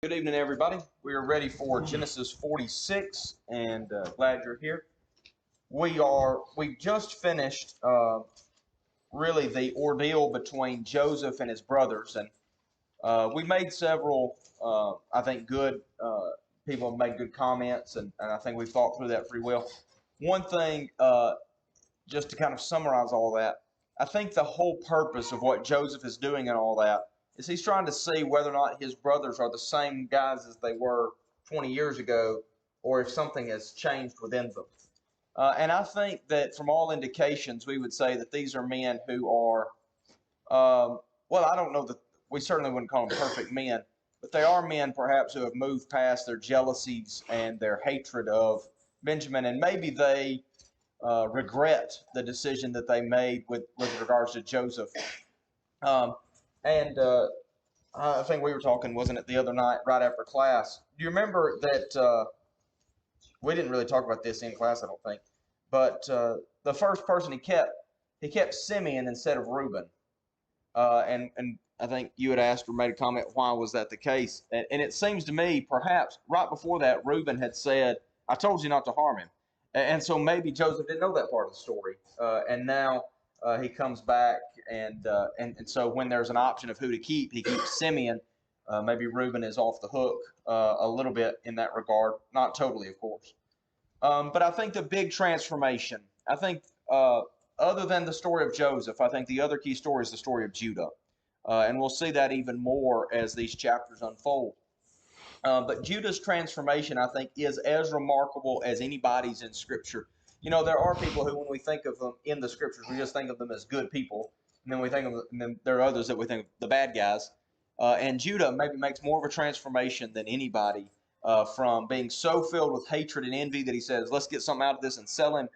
Good evening, everybody. We are ready for Genesis 46, and glad you're here. We just finished really the ordeal between Joseph and his brothers, and we made several, I think, good people have made good comments, and I think we've thought through that pretty well. One thing, just to kind of summarize all that, I think the whole purpose of what Joseph is doing and all that is he's trying to see whether or not his brothers are the same guys as they were 20 years ago, or if something has changed within them. And I think that from all indications, we would say that these are men who are, well, I don't know that we certainly wouldn't call them perfect men, but they are men perhaps who have moved past their jealousies and their hatred of Benjamin, and maybe they regret the decision that they made with regards to Joseph. And I think we were talking, wasn't it, the other night, right after class? Do you remember that we didn't really talk about this in class, I don't think, but the first person he kept Simeon instead of Reuben. And I think you had asked or made a comment, why was that the case? And it seems to me, perhaps, right before that, Reuben had said, I told you not to harm him. And so maybe Joseph didn't know that part of the story. And now he comes back, and so when there's an option of who to keep, he keeps Simeon. Maybe Reuben is off the hook a little bit in that regard. Not totally, of course. But I think the big transformation, I think other than the story of Joseph, I think the other key story is the story of Judah. And we'll see that even more as these chapters unfold. But Judah's transformation, I think, is as remarkable as anybody's in Scripture. You know, there are people who, when we think of them in the Scriptures, we just think of them as good people. And then we think of them, and then there are others that we think of the bad guys. And Judah maybe makes more of a transformation than anybody from being so filled with hatred and envy that he says, let's get something out of this and sell him.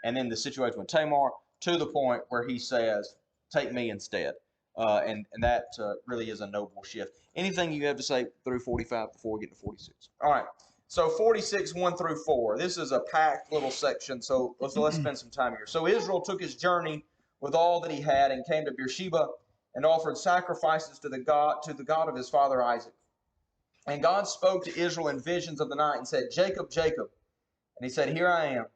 And then the situation with Tamar, to the point where he says, take me instead. And that really is a noble shift. Anything you have to say through 45 before we get to 46? All right. So 46, 1 through 4. This is a packed little section, so let's spend some time here. So Israel took his journey with all that he had and came to Beersheba and offered sacrifices to the God of his father Isaac. And God spoke to Israel in visions of the night and said, Jacob, Jacob. And he said, here I am.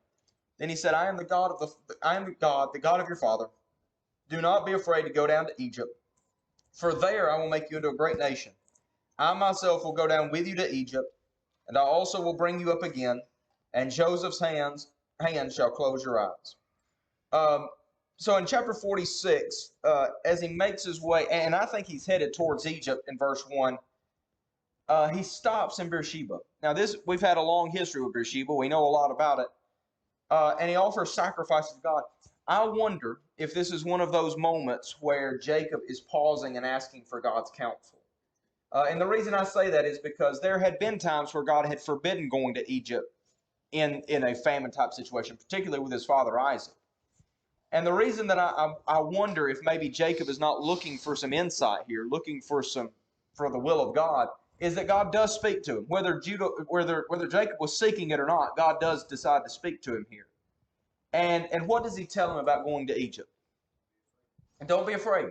Then he said, I am the God, the God of your father. Do not be afraid to go down to Egypt, for there I will make you into a great nation. I myself will go down with you to Egypt, and I also will bring you up again, and Joseph's hands shall close your eyes. So in chapter 46, as he makes his way, and I think he's headed towards Egypt in verse 1, he stops in Beersheba. Now we've had a long history with Beersheba. We know a lot about it. And he offers sacrifices to God. I wonder if this is one of those moments where Jacob is pausing and asking for God's counsel. And the reason I say that is because there had been times where God had forbidden going to Egypt in a famine type situation, particularly with his father Isaac. And the reason that I wonder if maybe Jacob is not looking for some insight here, looking for the will of God, is that God does speak to him. Whether Jacob was seeking it or not, God does decide to speak to him here. And what does he tell him about going to Egypt? And don't be afraid.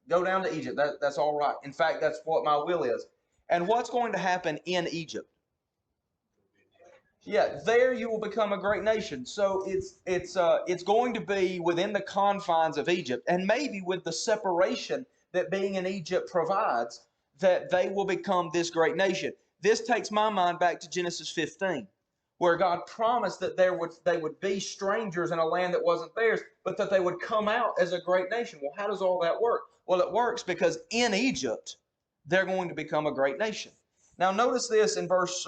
Go down to Egypt. That's all right. In fact, that's what my will is. And what's going to happen in Egypt? Yeah, there you will become a great nation. So it's going to be within the confines of Egypt, and maybe with the separation that being in Egypt provides, that they will become this great nation. This takes my mind back to Genesis 15, where God promised that they would be strangers in a land that wasn't theirs, but that they would come out as a great nation. Well, how does all that work? Well, it works because in Egypt, they're going to become a great nation. Now, notice this in verse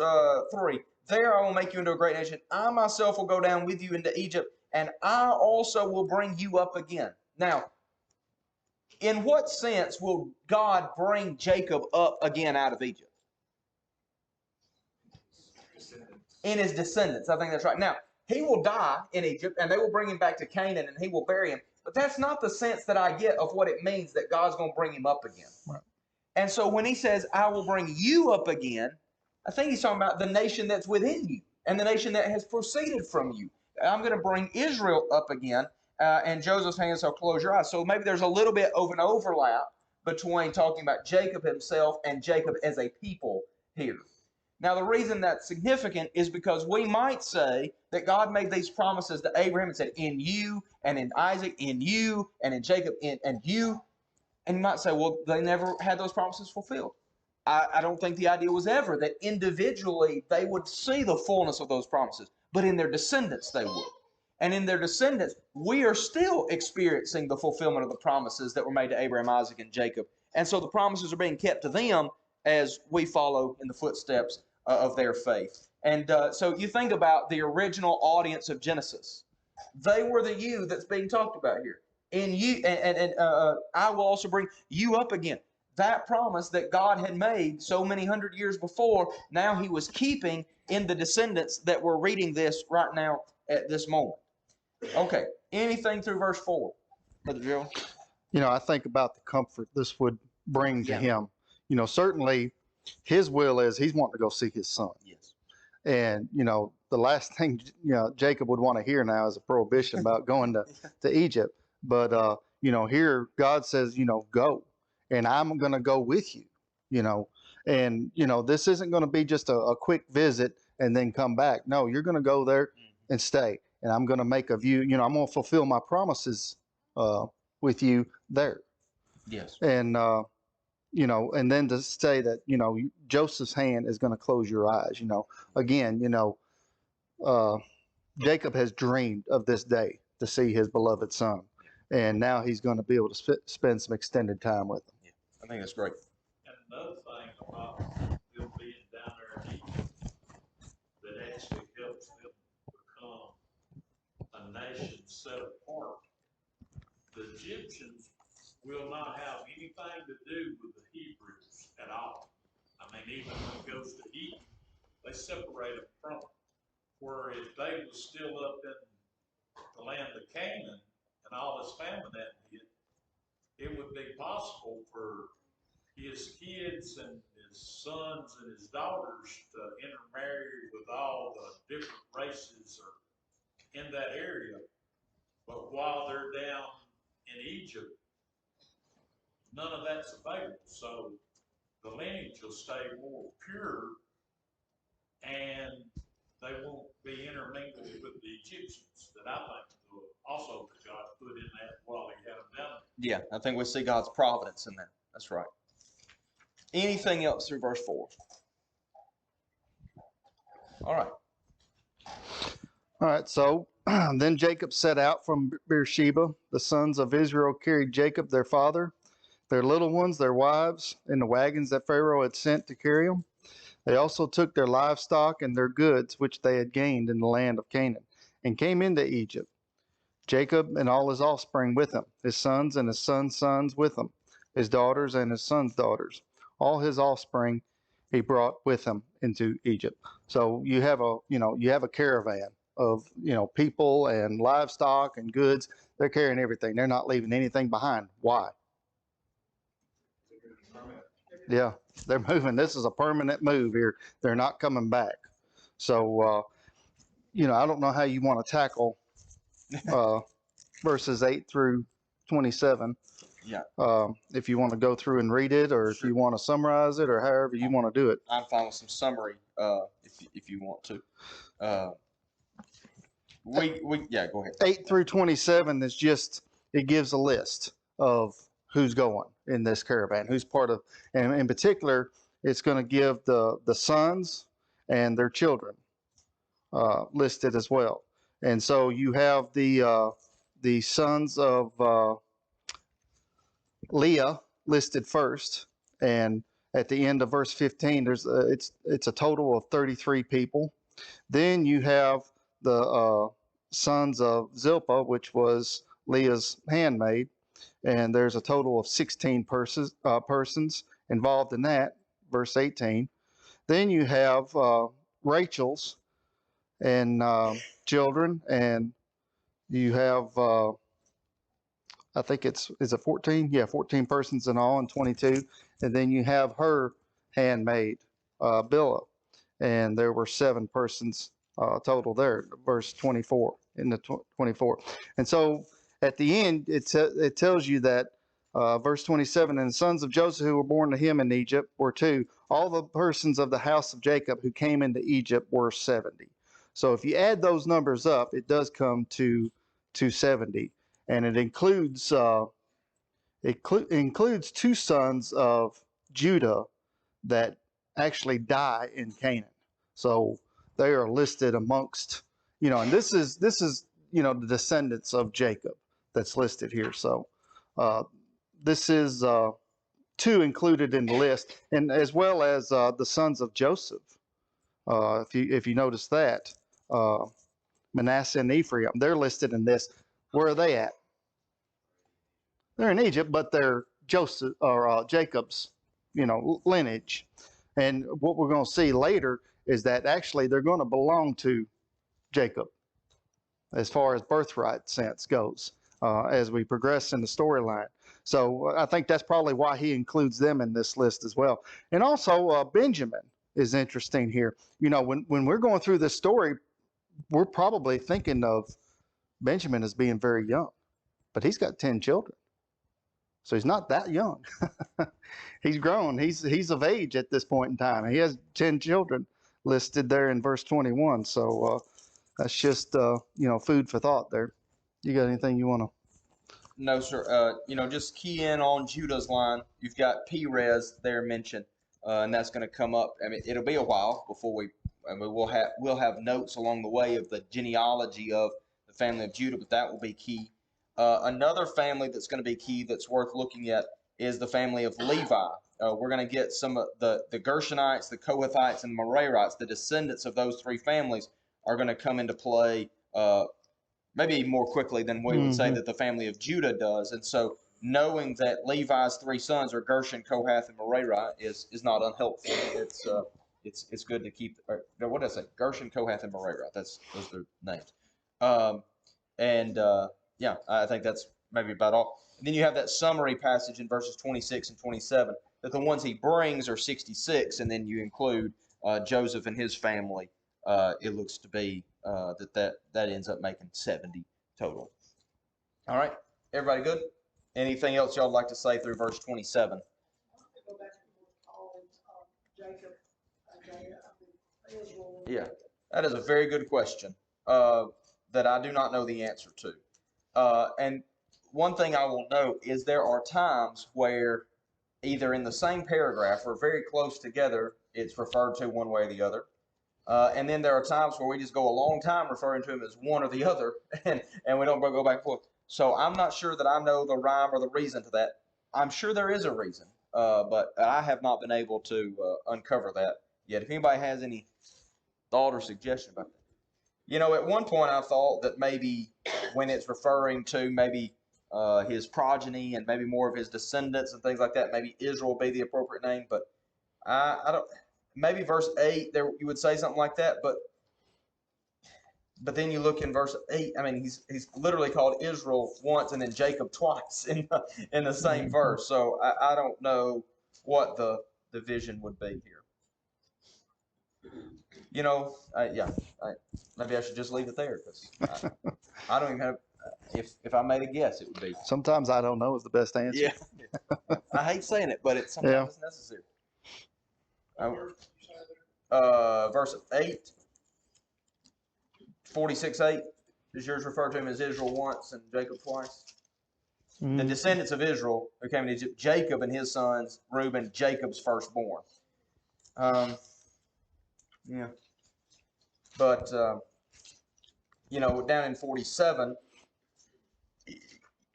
3. There I will make you into a great nation. I myself will go down with you into Egypt, and I also will bring you up again. Now, in what sense will God bring Jacob up again out of Egypt? In his descendants. I think that's right. Now, he will die in Egypt, and they will bring him back to Canaan, and he will bury him. But that's not the sense that I get of what it means that God's going to bring him up again. Right. And so when he says, I will bring you up again, I think he's talking about the nation that's within you and the nation that has proceeded from you. I'm going to bring Israel up again, and Joseph's hands shall close your eyes. So maybe there's a little bit of an overlap between talking about Jacob himself and Jacob as a people here. Now, the reason that's significant is because we might say that God made these promises to Abraham and said, in you, and in Isaac, in you, and in Jacob, and you. And you might say, well, they never had those promises fulfilled. I don't think the idea was ever that individually they would see the fullness of those promises, but in their descendants they would. And in their descendants, we are still experiencing the fulfillment of the promises that were made to Abraham, Isaac, and Jacob. And so the promises are being kept to them as we follow in the footsteps of their faith. And so you think about the original audience of Genesis. They were the you that's being talked about here. In you, and I will also bring you up again. That promise that God had made so many hundred years before, now he was keeping in the descendants that were reading this right now at this moment. Okay, anything through verse 4, Brother Joe? I think about the comfort this would bring to him. Certainly his will is he's wanting to go see his son. Yes. And, the last thing, Jacob would want to hear now is a prohibition about going to Egypt. But, here God says, go, and I'm going to go with you, and, this isn't going to be just a quick visit and then come back. No, you're going to go there and stay. And I'm going to make of you, I'm going to fulfill my promises with you there. Yes. And, and then to say that, Joseph's hand is going to close your eyes, again, Jacob has dreamed of this day to see his beloved son. And now he's going to be able to spend some extended time with him. Yeah, I think that's great. And another thing about them being down there in Egypt that actually helps them become a nation set apart. The Egyptians will not have anything to do with the Hebrews at all. I mean, even when it goes to Egypt, they separate them from them. Where if they was still up in the land of Canaan and all his family that did, it would be possible for his kids and his sons and his daughters to intermarry with all the different races or in that area. But while they're down in Egypt, none of that's available. So the lineage will stay more pure and they won't be intermingled with the Egyptians that I think also God put in that while he had them down there. Yeah, I think we see God's providence in that. That's right. Anything else through verse 4? All right. All right, so then Jacob set out from Beersheba. The sons of Israel carried Jacob, their father, their little ones, their wives, in the wagons that Pharaoh had sent to carry them. They also took their livestock and their goods, which they had gained in the land of Canaan, and came into Egypt. Jacob and all his offspring with him, his sons and his sons' sons with him, his daughters and his sons' daughters. All his offspring he brought with him into Egypt. So you have a caravan of, people and livestock and goods. They're carrying everything. They're not leaving anything behind. Why? Yeah, they're moving. This is a permanent move here. They're not coming back. So, I don't know how you want to tackle verses 8 through 27. Yeah. If you want to go through and read it, or if you want to summarize it, or however you want to do it. I'm fine with some summary if you want to. Yeah, go ahead. 8 through 27 is just, it gives a list of who's going in this caravan, who's part of, and in particular, it's going to give the sons and their children listed as well. And so you have the sons of Leah listed first, and at the end of verse 15, it's a total of 33 people. Then you have the sons of Zilpah, which was Leah's handmaid, and there's a total of 16 persons involved in that, verse 18. Then you have Rachel's and children, and you have, I think is it 14? Yeah, 14 persons in all, and 22. And then you have her handmaid, Bilhah, and there were 7 persons total there, verse 24, in the 24. And so at the end, it tells you that Verse 27, and the sons of Joseph who were born to him in Egypt were two. All the persons of the house of Jacob who came into Egypt were 70. So if you add those numbers up, it does come to 270. And it includes includes two sons of Judah that actually die in Canaan. So they are listed amongst, and this is the descendants of Jacob that's listed here. So this is two included in the list, and as well as the sons of Joseph. If you notice that, Manasseh and Ephraim, they're listed in this. Where are they at? They're in Egypt, but they're Joseph or Jacob's, lineage. And what we're going to see later is that actually they're going to belong to Jacob as far as birthright sense goes as we progress in the storyline. So I think that's probably why he includes them in this list as well. And also Benjamin is interesting here. When we're going through this story, we're probably thinking of Benjamin as being very young, but he's got 10 children. So he's not that young. He's grown. He's of age at this point in time. He has 10 children listed there in verse 21. So that's just food for thought there. You got anything you want to? No, sir. Just key in on Judah's line. You've got Perez there mentioned, and that's going to come up. I mean, it'll be a while before we'll have notes along the way of the genealogy of the family of Judah, but that will be key. Another family that's going to be key that's worth looking at is the family of Levi. We're going to get some of the Gershonites, the Kohathites, and the Merarites. The descendants of those three families are going to come into play maybe more quickly than we would say that the family of Judah does. And so knowing that Levi's three sons are Gershon, Kohath, and Merari is not unhelpful. It's good to keep. What did I say? Gershon, Kohath, and Merari. Those are their names. Yeah, I think that's maybe about all. And then you have that summary passage in verses 26 and 27 that the ones he brings are 66, and then you include Joseph and his family. It looks to be that ends up making 70 total. All right, everybody good? Anything else y'all would like to say through verse 27? Yeah, that is a very good question that I do not know the answer to. And one thing I will note is there are times where either in the same paragraph or very close together, it's referred to one way or the other. And then there are times where we just go a long time referring to him as one or the other, and we don't go back and forth. So I'm not sure that I know the rhyme or the reason to that. I'm sure there is a reason, but I have not been able to uncover that yet. If anybody has any thought or suggestion about that. At one point I thought that maybe when it's referring to maybe his progeny and maybe more of his descendants and things like that, maybe Israel would be the appropriate name. But I don't. Maybe verse 8 there you would say something like that. But then you look in verse 8. I mean, he's literally called Israel once and then Jacob twice in the same verse. So I don't know what the division would be here. Maybe I should just leave it there because I don't even have. If I made a guess, it would be. Sometimes I don't know is the best answer. Yeah, I hate saying it, but sometimes it's necessary. Verse 8, 46:8. Does yours refer to him as Israel once and Jacob twice? The descendants of Israel who came to Egypt, Jacob and his sons, Reuben, Jacob's firstborn. Yeah. But, down in 47,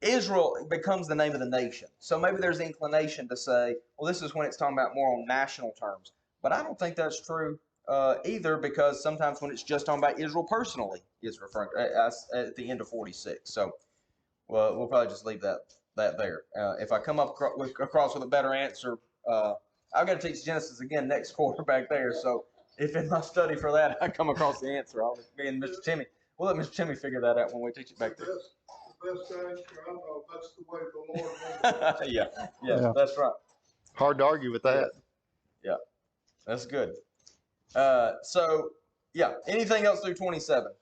Israel becomes the name of the nation. So maybe there's the inclination to say, well, this is when it's talking about more on national terms. But I don't think that's true either, because sometimes when it's just talking about Israel personally, it's referring at the end of 46. So we'll probably just leave that there. If I come up across with a better answer, I've got to teach Genesis again next quarter back there. So if in my study for that I come across the answer, I'll be in Mr. Timmy. We'll let Mr. Timmy figure that out when we teach it back there. Best answer I know. That's the way the Lord wants it. Yeah, that's right. Hard to argue with that. Yeah, that's good. Anything else through 27?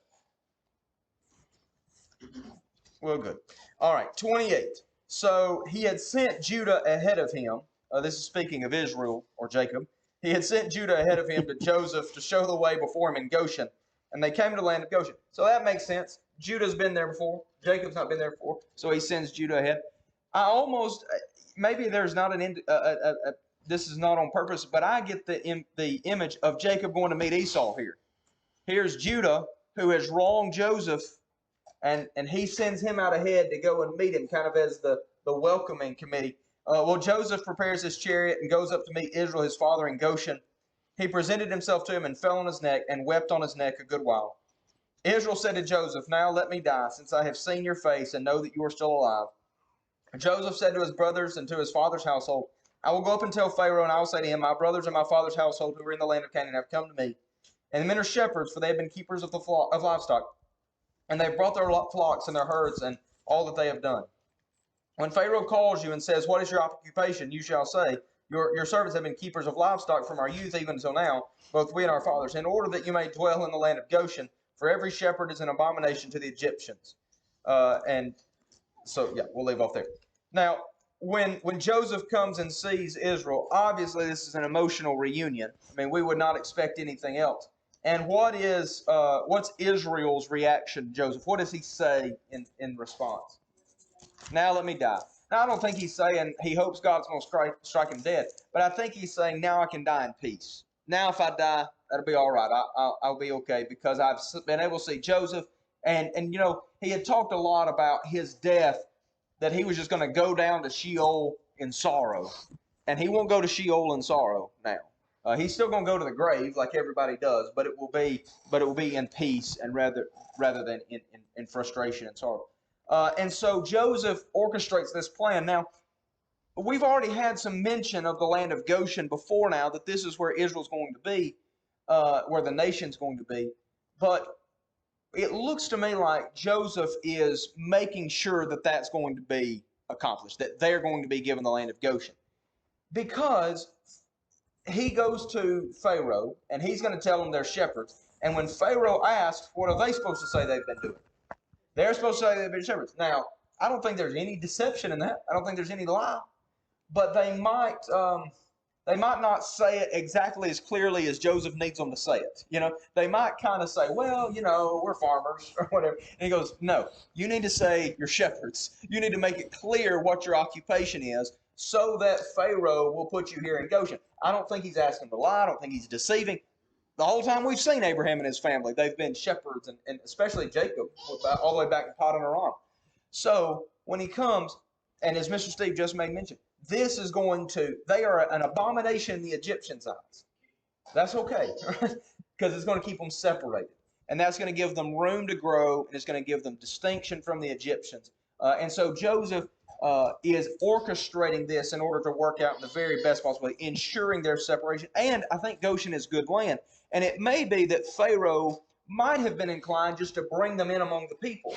Well, good. All right, 28. So he had sent Judah ahead of him. This is speaking of Israel or Jacob. He had sent Judah ahead of him to Joseph to show the way before him in Goshen. And they came to the land of Goshen. So that makes sense. Judah's been there before. Jacob's not been there before. So he sends Judah ahead. I almost, maybe there's not this is not on purpose, but I get the image of Jacob going to meet Esau here. Here's Judah, who has wronged Joseph, and he sends him out ahead to go and meet him, kind of as the welcoming committee. Well, Joseph prepares his chariot and goes up to meet Israel, his father, in Goshen. He presented himself to him and fell on his neck and wept on his neck a good while. Israel said to Joseph, "Now let me die, since I have seen your face and know that you are still alive." Joseph said to his brothers and to his father's household, "I will go up and tell Pharaoh, and I will say to him, my brothers and my father's household who are in the land of Canaan have come to me. And the men are shepherds, for they have been keepers of livestock. And they have brought their flocks and their herds and all that they have done. When Pharaoh calls you and says, 'What is your occupation?' you shall say, your servants have been keepers of livestock from our youth even until now, both we and our fathers, in order that you may dwell in the land of Goshen, for every shepherd is an abomination to the Egyptians." And so, yeah, we'll leave off there. Now, when Joseph comes and sees Israel, obviously this is an emotional reunion. I mean, we would not expect anything else. And what's Israel's reaction to Joseph? What does he say in response? "Now let me die." Now, I don't think he's saying he hopes God's going to strike him dead, but I think he's saying, now I can die in peace. Now if I die, that'll be all right. I'll be okay because I've been able to see Joseph. And you know, he had talked a lot about his death, that he was just going to go down to Sheol in sorrow. And he won't go to Sheol in sorrow now. He's still going to go to the grave like everybody does, but it will be in peace and rather than in frustration and sorrow. And so Joseph orchestrates this plan. Now, we've already had some mention of the land of Goshen before now, that this is where Israel's going to be, where the nation's going to be. But it looks to me like Joseph is making sure that that's going to be accomplished, that they're going to be given the land of Goshen. Because he goes to Pharaoh, and he's going to tell them they're shepherds. And when Pharaoh asks, what are they supposed to say they've been doing? They're supposed to say they've been shepherds. Now, I don't think there's any deception in that. I don't think there's any lie. But they might not say it exactly as clearly as Joseph needs them to say it. You know, they might kind of say, well, you know, we're farmers or whatever. And he goes, no, you need to say you're shepherds. You need to make it clear what your occupation is so that Pharaoh will put you here in Goshen. I don't think he's asking to lie. I don't think he's deceiving. The whole time we've seen Abraham and his family, they've been shepherds, and especially Jacob, all the way back to Paddan Aram. So when he comes, and as Mr. Steve just made mention, they are an abomination in the Egyptians' eyes. That's okay, because it's going to keep them separated. And that's going to give them room to grow, and it's going to give them distinction from the Egyptians. And so Joseph is orchestrating this in order to work out in the very best possible way, ensuring their separation. And I think Goshen is good land. And it may be that Pharaoh might have been inclined just to bring them in among the people.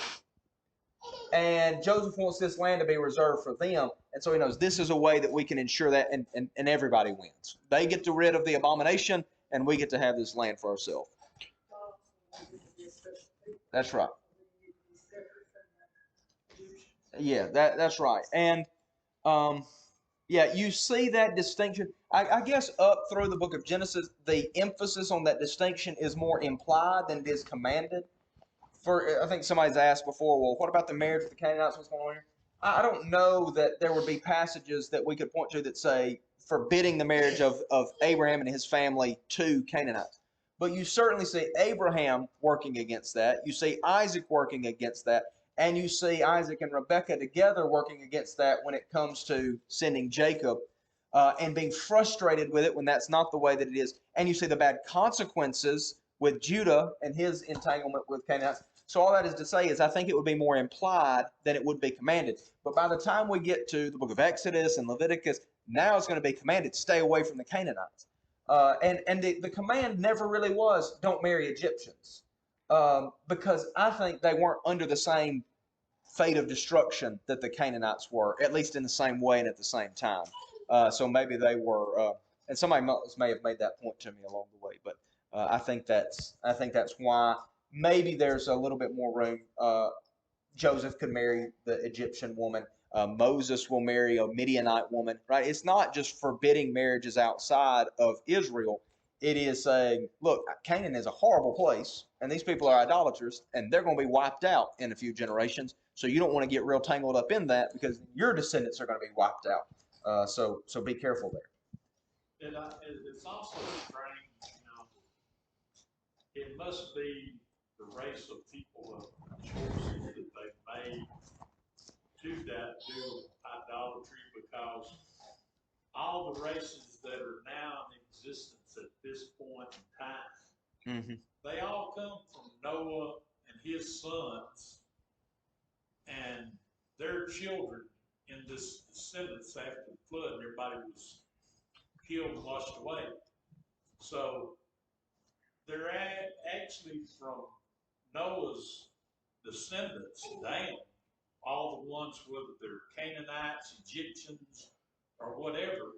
And Joseph wants this land to be reserved for them. And so he knows this is a way that we can ensure that, and everybody wins. They get rid of the abomination, and we get to have this land for ourselves. That's right. Yeah, that's right. And yeah, you see that distinction. I guess up through the book of Genesis, the emphasis on that distinction is more implied than it is commanded. I think somebody's asked before, well, what about the marriage of the Canaanites? What's going on here? I don't know that there would be passages that we could point to that say forbidding the marriage of Abraham and his family to Canaanites. But you certainly see Abraham working against that. You see Isaac working against that. And you see Isaac and Rebekah together working against that when it comes to sending Jacob and being frustrated with it when that's not the way that it is. And you see the bad consequences with Judah and his entanglement with Canaanites. So all that is to say is I think it would be more implied than it would be commanded. But by the time we get to the book of Exodus and Leviticus, now it's going to be commanded, stay away from the Canaanites. And the command never really was, don't marry Egyptians. Because I think they weren't under the same fate of destruction that the Canaanites were, at least in the same way and at the same time. So maybe they were, and somebody may have made that point to me along the way, but I think that's why maybe there's a little bit more room. Joseph could marry the Egyptian woman. Moses will marry a Midianite woman, right? It's not just forbidding marriages outside of Israel. It is saying, look, Canaan is a horrible place, and these people are idolaters, and they're going to be wiped out in a few generations. So you don't want to get real tangled up in that because your descendants are going to be wiped out. So be careful there. It's also strange, it must be the race of people of choices that they've made to that do idolatry, because all the races that are now in existence at this point in time, Mm-hmm. they all come from Noah and his sons and their children in this descendants after the flood, and everybody was killed and washed away. So they're actually from Noah's descendants down, all the ones, whether they're Canaanites, Egyptians, or whatever.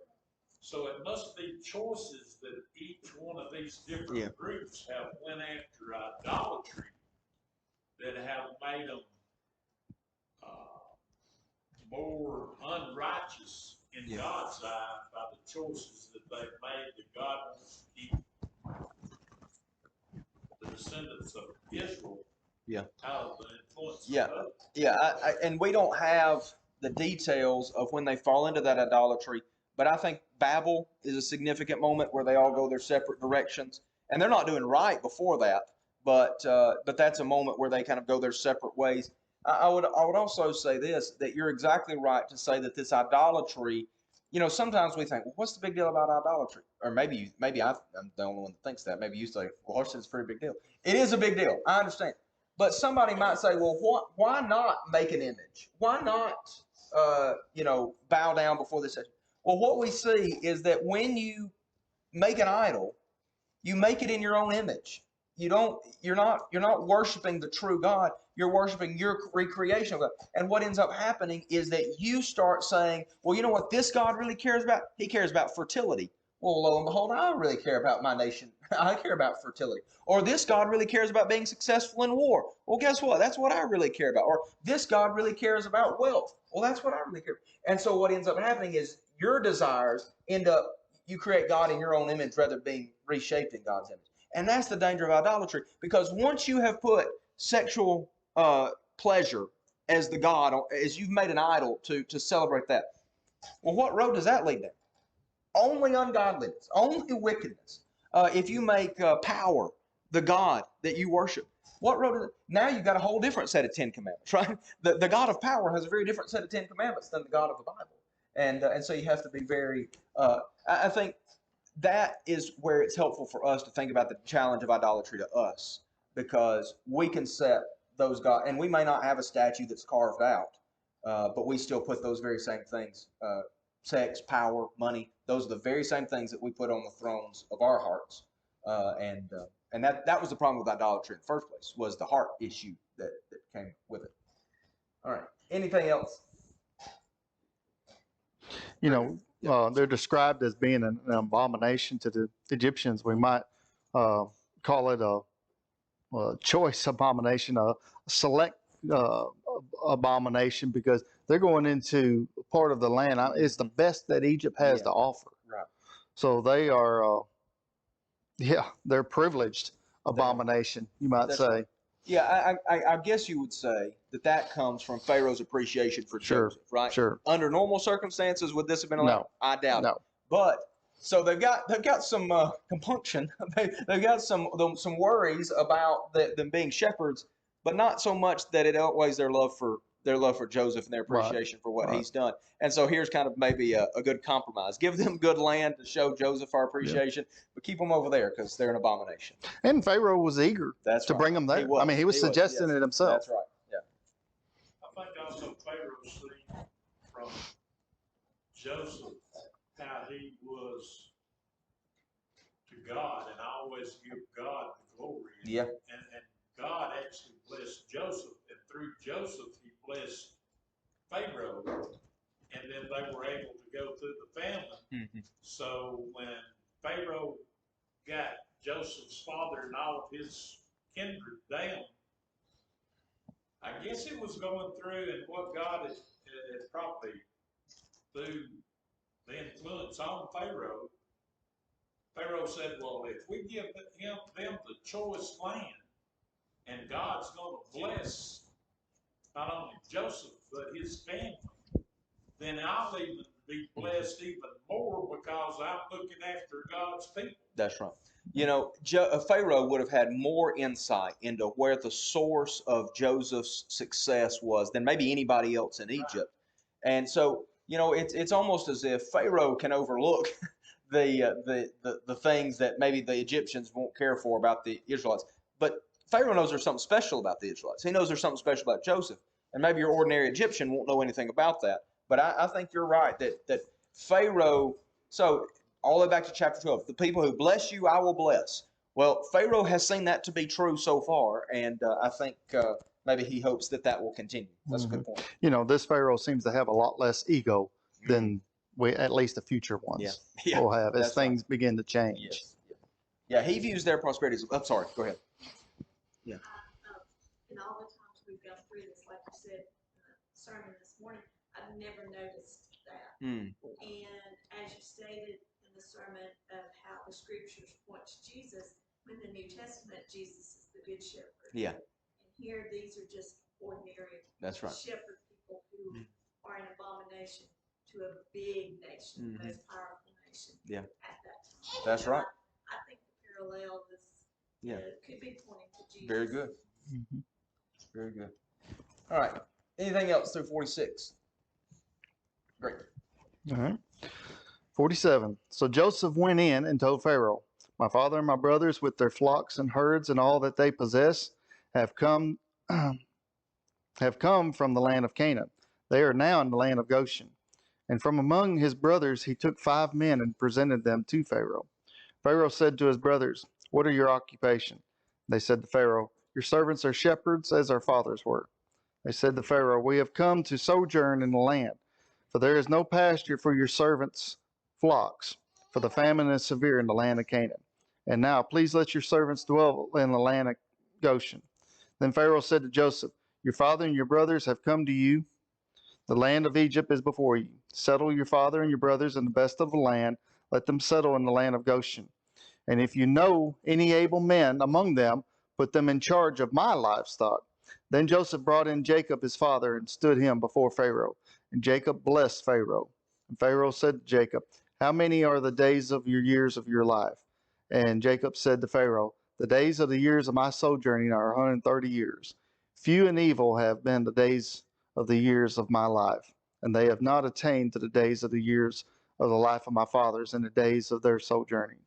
So it must be choices that each one of these different groups have went after idolatry that have made them more unrighteous in God's eye by the choices that they've made, that God wants to keep the descendants of Israel out of the influence of others. And we don't have the details of when they fall into that idolatry, but I think Babel is a significant moment where they all go their separate directions, and they're not doing right before that, but that's a moment where they kind of go their separate ways. I would also say this, that you're exactly right to say that this idolatry, sometimes we think, well, what's the big deal about idolatry? Or maybe I'm the only one that thinks that. Maybe you say, well, it's a pretty big deal. It is a big deal. I understand. But somebody might say, well, why not make an image? Why not, bow down before this? Well, what we see is that when you make an idol, you make it in your own image. You're not worshiping the true God. You're worshiping your recreation of God. And what ends up happening is that you start saying, well, you know what this God really cares about? He cares about fertility. Well, lo and behold, I don't really care about my nation. I care about fertility. Or this God really cares about being successful in war. Well, guess what? That's what I really care about. Or this God really cares about wealth. Well, that's what I really care about. And so what ends up happening is your desires you create God in your own image rather than being reshaped in God's image. And that's the danger of idolatry, because once you have put sexual pleasure as the God, as you've made an idol to celebrate that, well, what road does that lead down? Only ungodliness, only wickedness. If you make power the God that you worship, what road is it? Now you've got a whole different set of 10 commandments, right? The God of power has a very different set of 10 commandments than the God of the Bible. And so you have to be very, I think that is where it's helpful for us to think about the challenge of idolatry to us, because we can set those God, and we may not have a statue that's carved out, but we still put those very same things, sex, power, money. Those are the very same things that we put on the thrones of our hearts, and that was the problem with idolatry in the first place, was the heart issue that came with it. All right. Anything else? They're described as being an abomination to the Egyptians. We might call it a choice abomination, a select abomination, because they're going into part of the land. It's the best that Egypt has to offer. Right. So they are, they're privileged abomination, you might say. Right. Yeah, I guess you would say that comes from Pharaoh's appreciation for Joseph, right? Sure. Under normal circumstances, would this have been allowed? No. I doubt it. But so they've got some compunction. They've got some worries about them being shepherds, but not so much that it outweighs their love for Joseph and their appreciation for what he's done. And so here's kind of maybe a good compromise. Give them good land to show Joseph our appreciation, but keep them over there because they're an abomination. And Pharaoh was eager to bring them there. He was suggesting it himself. That's right. Yeah. I think also Pharaoh seen from Joseph how he was to God and always give God the glory. Yeah. And God actually blessed Joseph, and through Joseph he blessed Pharaoh, and then they were able to go through the family. Mm-hmm. So when Pharaoh got Joseph's father and all of his kindred down, I guess it was going through, and what God it probably through the influence on Pharaoh. Pharaoh said, well, if we give them the choice land, and God's going to bless not only Joseph, but his family, then I'll even be blessed even more because I'm looking after God's people. That's right. You know, Pharaoh would have had more insight into where the source of Joseph's success was than maybe anybody else in Egypt. And so, you know, it's almost as if Pharaoh can overlook the things that maybe the Egyptians won't care for about the Israelites. But Pharaoh knows there's something special about the Israelites. He knows there's something special about Joseph. And maybe your ordinary Egyptian won't know anything about that. But I think you're right that Pharaoh, so all the way back to chapter 12, the people who bless you, I will bless. Well, Pharaoh has seen that to be true so far, and I think maybe he hopes that will continue. That's a good point. You know, this Pharaoh seems to have a lot less ego than at least the future ones will have as things begin to change. Yes. Yeah, he views their prosperity as, I'm sorry, go ahead. In all the times we've gone through this, like you said in the sermon this morning, I've never noticed that. And as you stated in the sermon of how the scriptures point to Jesus, in the New Testament, Jesus is the good shepherd. Yeah. And here, these are just ordinary shepherd people who are an abomination to a big nation, the most powerful nation at that time. That's right. I think the parallel is could be pointing to Jesus. Very good. Very good. All right. Anything else through 46? Great. All right. 47. So Joseph went in and told Pharaoh, my father and my brothers with their flocks and herds and all that they possess have come from the land of Canaan. They are now in the land of Goshen. And from among his brothers he took 5 men and presented them to Pharaoh. Pharaoh said to his brothers, what are your occupation? They said to Pharaoh, your servants are shepherds as our fathers were. They said to Pharaoh, we have come to sojourn in the land, for there is no pasture for your servants' flocks, for the famine is severe in the land of Canaan. And now please let your servants dwell in the land of Goshen. Then Pharaoh said to Joseph, your father and your brothers have come to you. The land of Egypt is before you. Settle your father and your brothers in the best of the land. Let them settle in the land of Goshen. And if you know any able men among them, put them in charge of my livestock. Then Joseph brought in Jacob his father and stood him before Pharaoh. And Jacob blessed Pharaoh. And Pharaoh said to Jacob, how many are the days of your years of your life? And Jacob said to Pharaoh, the days of the years of my sojourning are 130 years. Few and evil have been the days of the years of my life, and they have not attained to the days of the years of the life of my fathers in the days of their sojourning.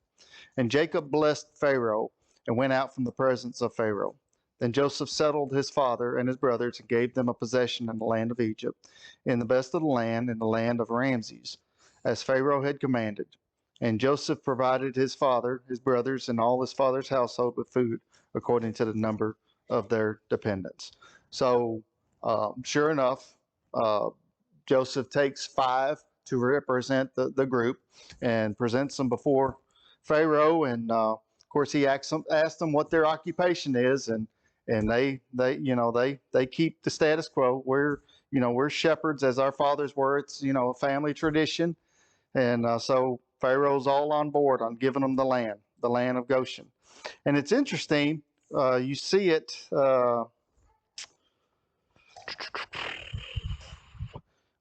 And Jacob blessed Pharaoh and went out from the presence of Pharaoh. Then Joseph settled his father and his brothers and gave them a possession in the land of Egypt, in the best of the land, in the land of Ramses, as Pharaoh had commanded. And Joseph provided his father, his brothers, and all his father's household with food according to the number of their dependents. So, sure enough, Joseph takes 5 to represent the group and presents them before Pharaoh. And of course, he asked them what their occupation is, and they keep the status quo. We're shepherds as our fathers were. It's a family tradition, and so Pharaoh's all on board on giving them the land of Goshen. And it's interesting. You see it.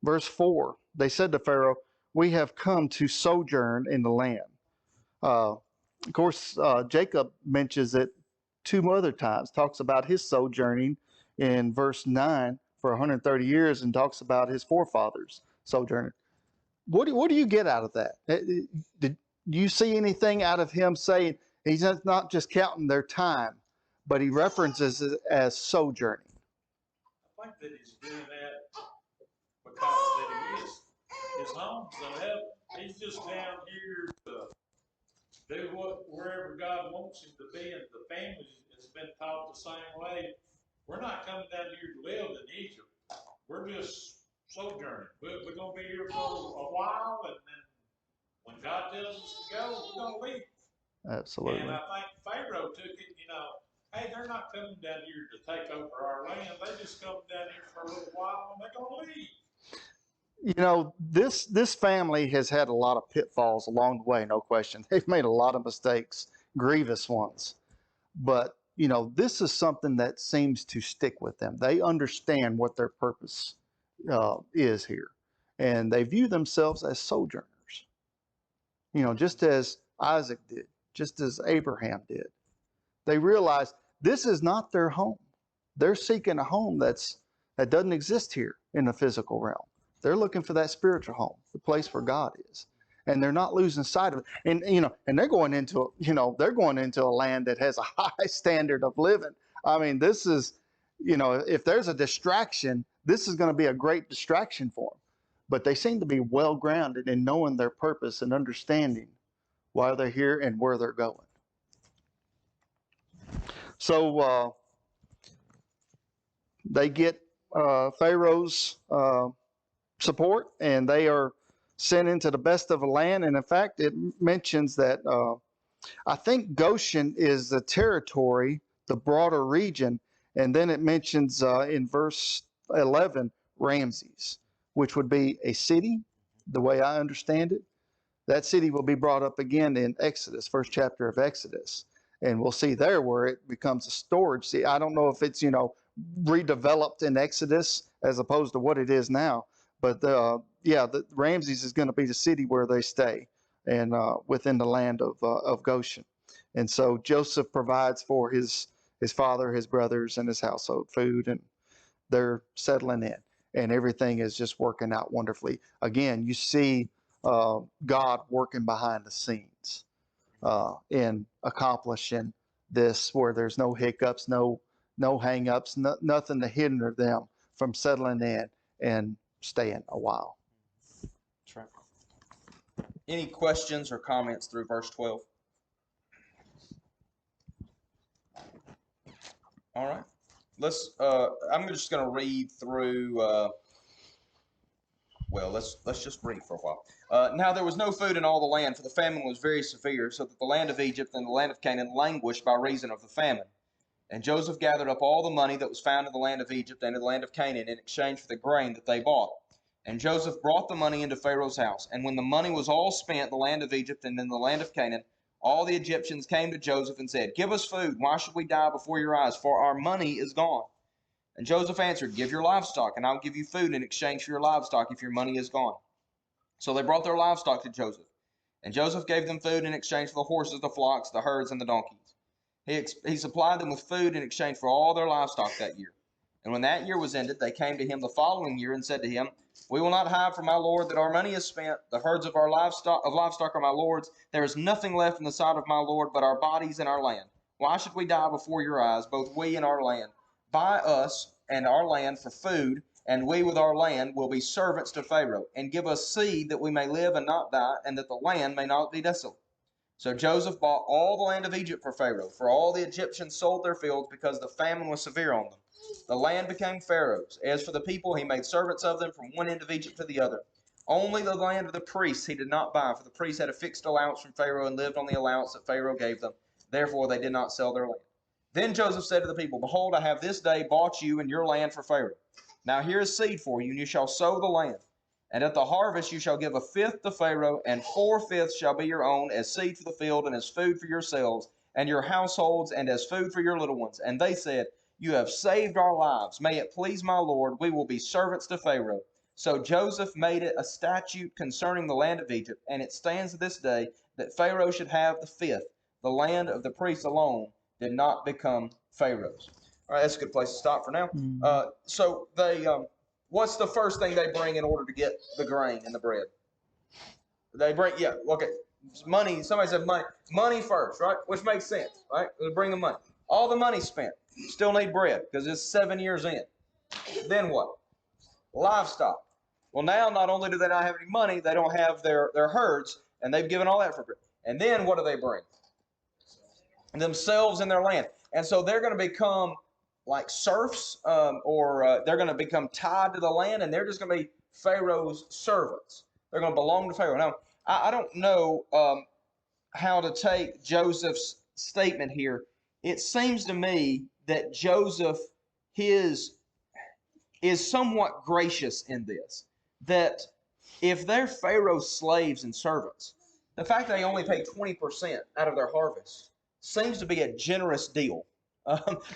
Verse 4, they said to Pharaoh, we have come to sojourn in the land. Of course, Jacob mentions it 2 other times, talks about his sojourning in verse 9 for 130 years and talks about his forefathers sojourning. What do you get out of that? Did you see anything out of him saying he's not just counting their time, but he references it as sojourning? I think that he's doing that because that he is. His home's in heaven. He's just down here to do wherever God wants him to be, and the family has been taught the same way. We're not coming down here to live in Egypt. We're just sojourning. We're going to be here for a while, and then when God tells us to go, we're going to leave. Absolutely. And I think Pharaoh took it, hey, they're not coming down here to take over our land. They just come down here for a little while, and they're going to leave. You know, this family has had a lot of pitfalls along the way, no question. They've made a lot of mistakes, grievous ones. But, you know, this is something that seems to stick with them. They understand what their purpose is here, and they view themselves as sojourners. You know, just as Isaac did, just as Abraham did. They realize this is not their home. They're seeking a home that doesn't exist here in the physical realm. They're looking for that spiritual home, the place where God is. And they're not losing sight of it. And you know, and they're going into, you know, they're going into a land that has a high standard of living. I mean, this is, you know, if there's a distraction, this is going to be a great distraction for them. But they seem to be well grounded in knowing their purpose and understanding why they're here and where they're going. So they get Pharaoh's support, and they are sent into the best of the land. And in fact, it mentions that I think Goshen is the territory, the broader region, and then it mentions in verse 11 Ramses, which would be a city, the way I understand it. That city will be brought up again in Exodus, first chapter of Exodus. And we'll see there where it becomes a storage. See, I don't know if it's, you know, redeveloped in Exodus as opposed to what it is now. But yeah, the Ramses is going to be the city where they stay, and within the land of Goshen. And so Joseph provides for his father, his brothers, and his household food, and they're settling in, and everything is just working out wonderfully. Again, you see God working behind the scenes in accomplishing this, where there's no hiccups, no hang-ups, nothing to hinder them from settling in and staying a while. That's right. Any questions or comments through verse 12? All right. Let's. I'm just going to read through. Well, let's just read for a while. Now there was no food in all the land, for the famine was very severe, so that the land of Egypt and the land of Canaan languished by reason of the famine. And Joseph gathered up all the money that was found in the land of Egypt and in the land of Canaan in exchange for the grain that they bought. And Joseph brought the money into Pharaoh's house. And when the money was all spent in the land of Egypt and in the land of Canaan, all the Egyptians came to Joseph and said, "Give us food. Why should we die before your eyes? For our money is gone." And Joseph answered, "Give your livestock, and I'll give you food in exchange for your livestock if your money is gone." So they brought their livestock to Joseph. And Joseph gave them food in exchange for the horses, the flocks, the herds, and the donkeys. He supplied them with food in exchange for all their livestock that year. And when that year was ended, they came to him the following year and said to him, "We will not hide from my lord that our money is spent. The herds of our livestock are my lord's. There is nothing left in the sight of my lord but our bodies and our land. Why should we die before your eyes, both we and our land? Buy us and our land for food, and we with our land will be servants to Pharaoh, and give us seed that we may live and not die, and that the land may not be desolate." So Joseph bought all the land of Egypt for Pharaoh, for all the Egyptians sold their fields because the famine was severe on them. The land became Pharaoh's. As for the people, he made servants of them from one end of Egypt to the other. Only the land of the priests he did not buy, for the priests had a fixed allowance from Pharaoh and lived on the allowance that Pharaoh gave them. Therefore they did not sell their land. Then Joseph said to the people, "Behold, I have this day bought you and your land for Pharaoh. Now here is seed for you, and you shall sow the land. And at the harvest you shall give a fifth to Pharaoh, and 4/5 shall be your own, as seed for the field, and as food for yourselves, and your households, and as food for your little ones." And they said, "You have saved our lives. May it please my Lord, we will be servants to Pharaoh." So Joseph made it a statute concerning the land of Egypt, and it stands to this day, that Pharaoh should have the fifth. The land of the priests alone did not become Pharaoh's. All right, that's a good place to stop for now. So they... what's the first thing they bring in order to get the grain and the bread? They bring, yeah, okay, money. Somebody said money. Money first, right? Which makes sense, right? They bring the money. All the money spent. Still need bread because it's 7 years in. Then what? Livestock. Well, now not only do they not have any money, they don't have their herds, and they've given all that for bread. And then what do they bring? Themselves and their land. And so they're going to become like serfs, or they're going to become tied to the land, and they're just going to be Pharaoh's servants. They're going to belong to Pharaoh. Now, I don't know how to take Joseph's statement here. It seems to me that Joseph is somewhat gracious in this, that if they're Pharaoh's slaves and servants, the fact they only pay 20% out of their harvest seems to be a generous deal.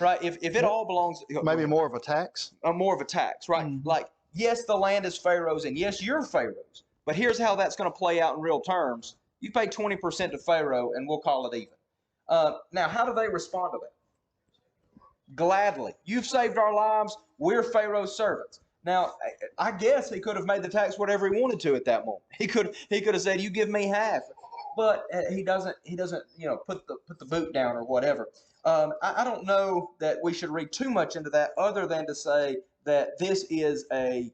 Right? If it all belongs, Maybe more of a tax. more of a tax, right? Mhm. Like, yes, the land is Pharaoh's, and yes, you're Pharaoh's. But here's how that's going to play out in real terms. You pay 20% to Pharaoh, and we'll call it even. Now, how do they respond to that? Gladly. You've saved our lives. We're Pharaoh's servants. Now, I guess he could have made the tax whatever he wanted to at that moment. He could have said, "You give me half," but he doesn't. He doesn't. Put the boot down or whatever. I don't know that we should read too much into that, other than to say that this is a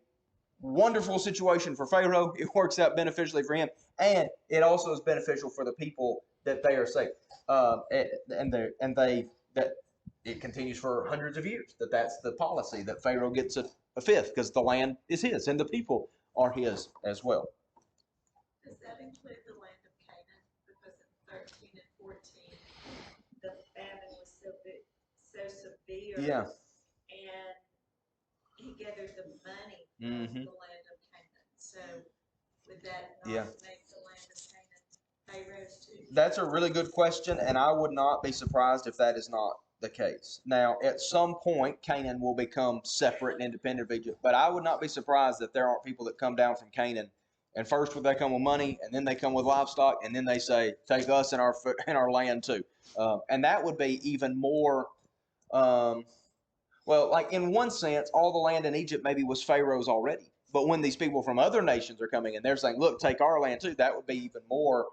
wonderful situation for Pharaoh. It works out beneficially for him, and it also is beneficial for the people that they are saved. That it continues for hundreds of years. That's the policy, that Pharaoh gets a fifth, because the land is his and the people are his as well. Does that include the land of Canaan? Because in 13 and 14, the famine was so severe. Yeah. And he gathered the money Mhm. from the land of Canaan. So would that not Yeah. make the land of Canaan Pharaoh's too? That's a really good question, and I would not be surprised if that is not the case. Now, at some point, Canaan will become separate and independent of Egypt, but I would not be surprised that there aren't people that come down from Canaan, and first they come with money, and then they come with livestock, and then they say, "Take us and our land too," and that would be even more. Well, like, in one sense, all the land in Egypt maybe was Pharaoh's already. But when these people from other nations are coming in, they're saying, "Look, take our land too." That would be even more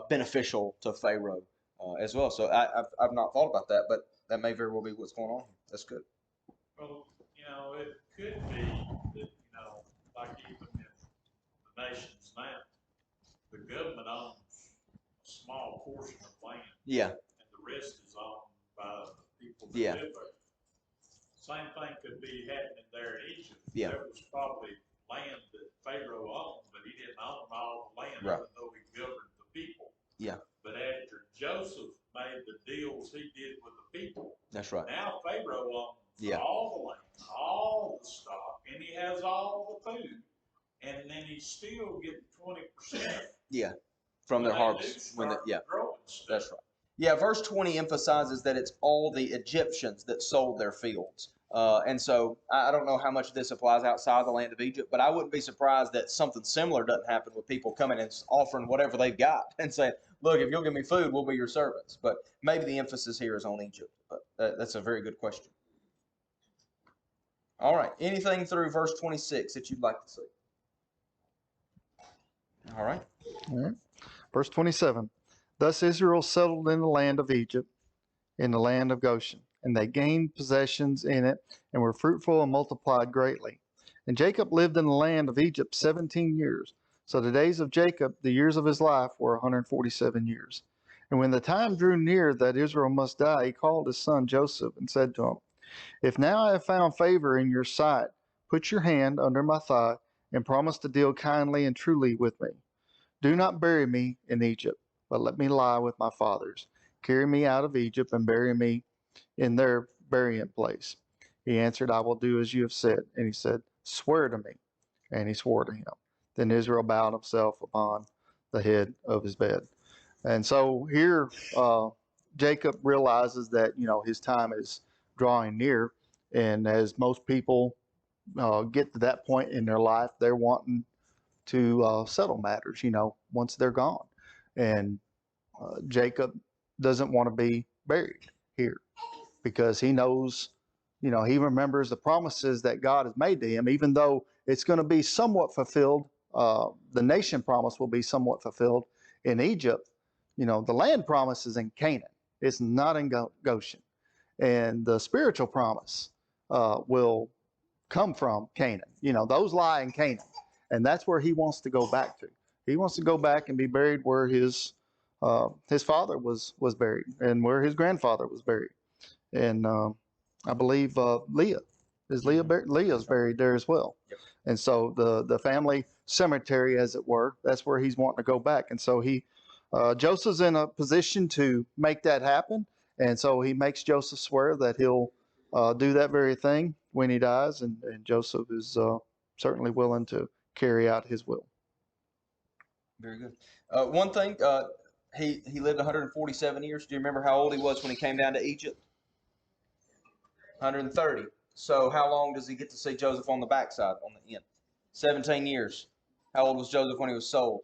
beneficial to Pharaoh as well. So I've not thought about that, but that may very well be what's going on here. That's good. Well, it could be that, like even in the nations now, the government owns a small portion of land, Yeah. and the rest is owned by the people that Yeah. live there. Same thing could be happening there in Egypt. Yeah. There was probably land that Pharaoh owned, but he didn't own all the land, Right. even though he governed the people. Yeah. But after Joseph made the deals he did with the people, That's right. now Pharaoh owns Yeah. all the land, all the stock, and he has all the food, and then he's still getting 20%. Yeah. From their harvest. Yeah. Growing stuff. That's right. Yeah, verse 20 emphasizes that it's all the Egyptians that sold their fields. And so I don't know how much of this applies outside the land of Egypt, but I wouldn't be surprised that something similar doesn't happen with people coming and offering whatever they've got and saying, "Look, if you'll give me food, we'll be your servants." But maybe the emphasis here is on Egypt. But that's a very good question. All right. Anything through verse 26 that you'd like to see? All right. All right. Verse 27. Thus Israel settled in the land of Egypt, in the land of Goshen, and they gained possessions in it, and were fruitful and multiplied greatly. And Jacob lived in the land of Egypt 17 years. So the days of Jacob, the years of his life, were 147 years. And when the time drew near that Israel must die, he called his son Joseph and said to him, "If now I have found favor in your sight, put your hand under my thigh, and promise to deal kindly and truly with me. Do not bury me in Egypt, but let me lie with my fathers. Carry me out of Egypt and bury me in their burying place." He answered, "I will do as you have said." And he said, "Swear to me." And he swore to him. Then Israel bowed himself upon the head of his bed. And so here, Jacob realizes that, his time is drawing near. And as most people get to that point in their life, they're wanting to settle matters, once they're gone. And Jacob doesn't want to be buried here because he knows, he remembers the promises that God has made to him, even though it's going to be somewhat fulfilled. The nation promise will be somewhat fulfilled in Egypt. The land promise is in Canaan. It's not in Goshen. And the spiritual promise will come from Canaan. Those lie in Canaan. And that's where he wants to go back to. He wants to go back and be buried where his father was buried and where his grandfather was buried. And I believe Leah's buried there as well. Yep. And so the family cemetery, as it were, that's where he's wanting to go back. And so Joseph's in a position to make that happen. And so he makes Joseph swear that he'll do that very thing when he dies. And Joseph is certainly willing to carry out his will. Very good. One thing, he lived 147 years. Do you remember how old he was when he came down to Egypt? 130. So how long does he get to see Joseph on the backside, on the end? 17 years. How old was Joseph when he was sold?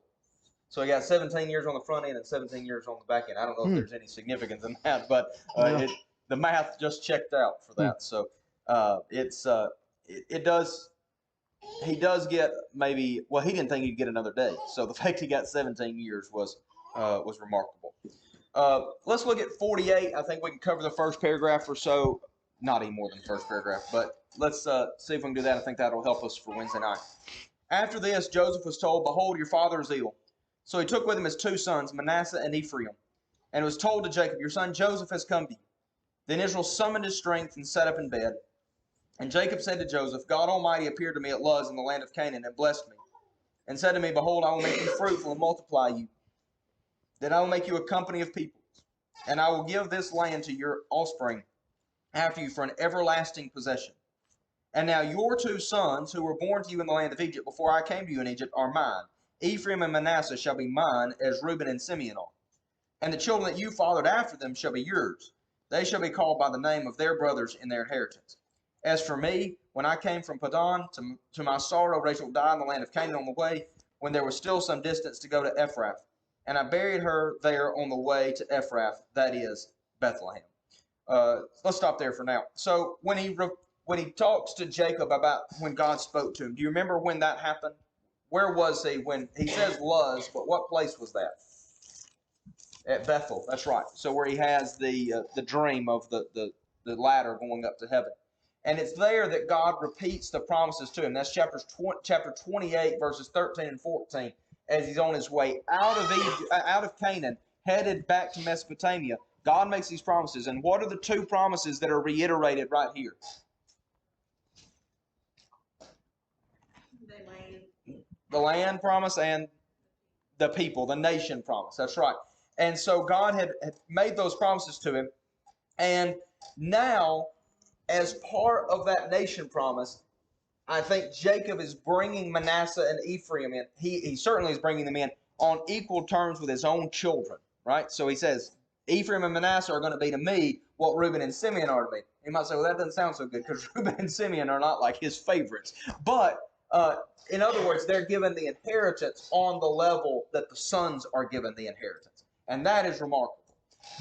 So he got 17 years on the front end and 17 years on the back end. I don't know if there's any significance in that, but Yeah. the math just checked out for that. So it does. He does get maybe. Well, he didn't think he'd get another day. So the fact he got 17 years was remarkable. Let's look at 48. I think we can cover the first paragraph or so. Not any more than the first paragraph, but let's see if we can do that. I think that'll help us for Wednesday night. After this, Joseph was told, "Behold, your father is ill." So he took with him his two sons, Manasseh and Ephraim, and was told to Jacob, "Your son Joseph has come to you." Then Israel summoned his strength and sat up in bed. And Jacob said to Joseph, "God Almighty appeared to me at Luz in the land of Canaan and blessed me, and said to me, Behold, I will make you fruitful and multiply you. Then I will make you a company of peoples, and I will give this land to your offspring after you for an everlasting possession. And now your two sons, who were born to you in the land of Egypt before I came to you in Egypt, are mine. Ephraim and Manasseh shall be mine, as Reuben and Simeon are. And the children that you fathered after them shall be yours. They shall be called by the name of their brothers in their inheritance. As for me, when I came from Padan, to my sorrow, Rachel died in the land of Canaan on the way, when there was still some distance to go to Ephrath. And I buried her there on the way to Ephrath, that is, Bethlehem." Let's stop there for now. So when he talks to Jacob about when God spoke to him, do you remember when that happened? Where was he when he says Luz, but what place was that? At Bethel. That's right. So where he has the dream of the ladder going up to heaven. And it's there that God repeats the promises to him. That's chapter 28, verses 13 and 14, as he's on his way out of Egypt, out of Canaan, headed back to Mesopotamia. God makes these promises. And what are the two promises that are reiterated right here? The land promise and the people, the nation promise. That's right. And so God had made those promises to him. And now, as part of that nation promise, I think Jacob is bringing Manasseh and Ephraim in. He certainly is bringing them in on equal terms with his own children, right? So he says, Ephraim and Manasseh are going to be to me what Reuben and Simeon are to me. You might say, well, that doesn't sound so good because Reuben and Simeon are not like his favorites. But in other words, they're given the inheritance on the level that the sons are given the inheritance. And that is remarkable.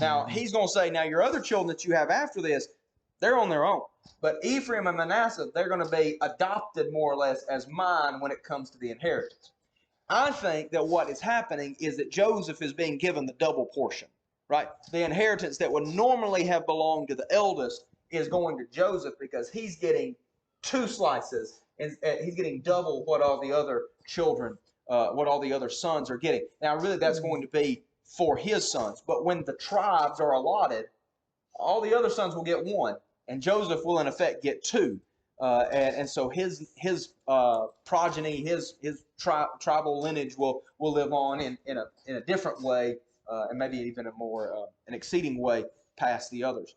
Now, he's going to say, now your other children that you have after this, they're on their own. But Ephraim and Manasseh, they're going to be adopted more or less as mine when it comes to the inheritance. I think that what is happening is that Joseph is being given the double portion, right? The inheritance that would normally have belonged to the eldest is going to Joseph because he's getting two slices, and he's getting double what all the other children, what all the other sons are getting. Now, really, that's going to be for his sons. But when the tribes are allotted, all the other sons will get one, and Joseph will, in effect, get two. And so his progeny, his tribal lineage will live on in a different way, and maybe even a more an exceeding way past the others.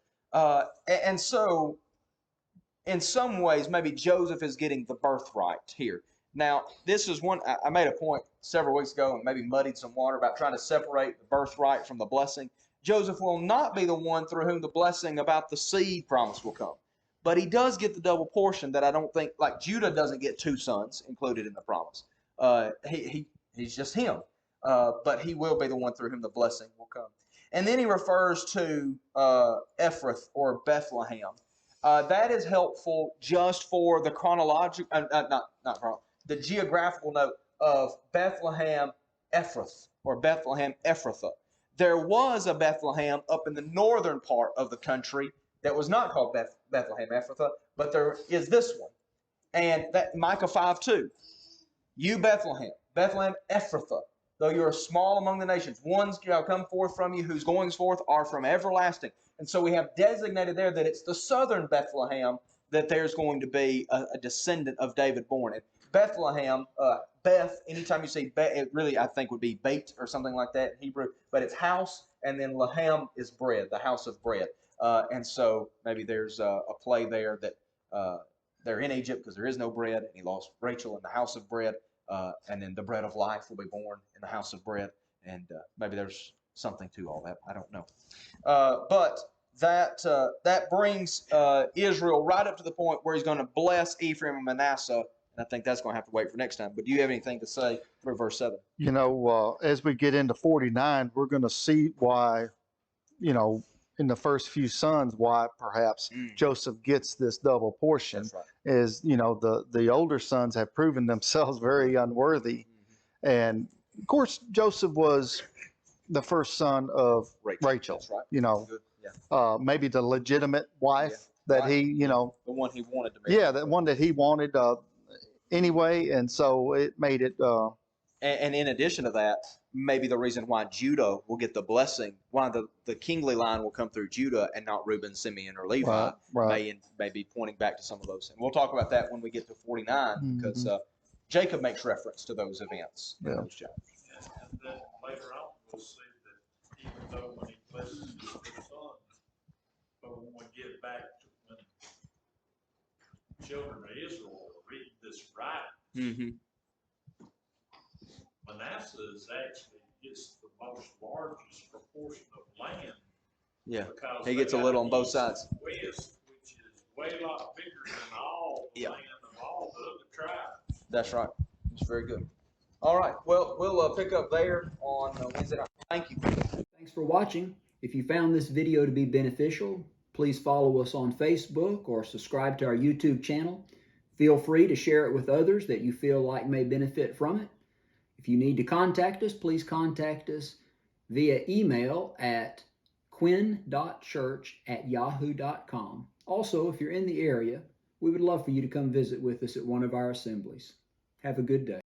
And so, in some ways, maybe Joseph is getting the birthright here. Now, this is one I made a point several weeks ago and maybe muddied some water about trying to separate the birthright from the blessing. Joseph will not be the one through whom the blessing about the seed promise will come. But he does get the double portion that I don't think, like Judah doesn't get two sons included in the promise. He's just him. But he will be the one through whom the blessing will come. And then he refers to Ephrath or Bethlehem. That is helpful just for the chronological, the geographical note of Bethlehem Ephrath or Bethlehem Ephrathah. There was a Bethlehem up in the northern part of the country that was not called Bethlehem Ephrathah, but there is this one. And that Micah 5:2. You Bethlehem Ephrathah, though you are small among the nations, one shall come forth from you whose goings forth are from everlasting. And so we have designated there that it's the southern Bethlehem that there's going to be a descendant of David born. And Bethlehem, Beth, anytime you see Beth, it really, I think, would be Beit or something like that in Hebrew. But it's house, and then Lahem is bread, the house of bread. And so maybe there's a play there that they're in Egypt because there is no bread, and he lost Rachel in the house of bread. and then the bread of life will be born in the house of bread. And maybe there's something to all that. I don't know. But that brings Israel right up to the point where he's going to bless Ephraim and Manasseh. And I think that's going to have to wait for next time. But do you have anything to say through verse 7? You know, as we get into 49, we're going to see why, you know, in the first few sons, why perhaps Joseph gets this double portion. That's right. Is, you know, the older sons have proven themselves very unworthy. And of course, Joseph was the first son of Rachel. That's right. You know, Good. Yeah. maybe the legitimate wife that Right. he, you know, The one he wanted to be. yeah, the one that he wanted anyway. And so it made it. And in addition to that, maybe the reason why Judah will get the blessing, why the kingly line will come through Judah and not Reuben, Simeon, or Levi, Right. may be pointing back to some of those. And we'll talk about that when we get to 49, because Jacob makes reference to those events in those chapters. And then later on, we'll see that even though when he blesses his two sons, but when we get back to when children of Israel read this right, Manasseh is actually gets the most largest proportion of land. Yeah, because he they gets a got little on both east sides. and West, which is way a lot bigger than all the Yeah. land of all the other tribes. That's right. It's very good. All right. Well, we'll pick up there on Wednesday night. Thank you. Thanks for watching. If you found this video to be beneficial, please follow us on Facebook or subscribe to our YouTube channel. Feel free to share it with others that you feel like may benefit from it. If you need to contact us, please contact us via email at quinn.church@yahoo.com. Also, if you're in the area, we would love for you to come visit with us at one of our assemblies. Have a good day.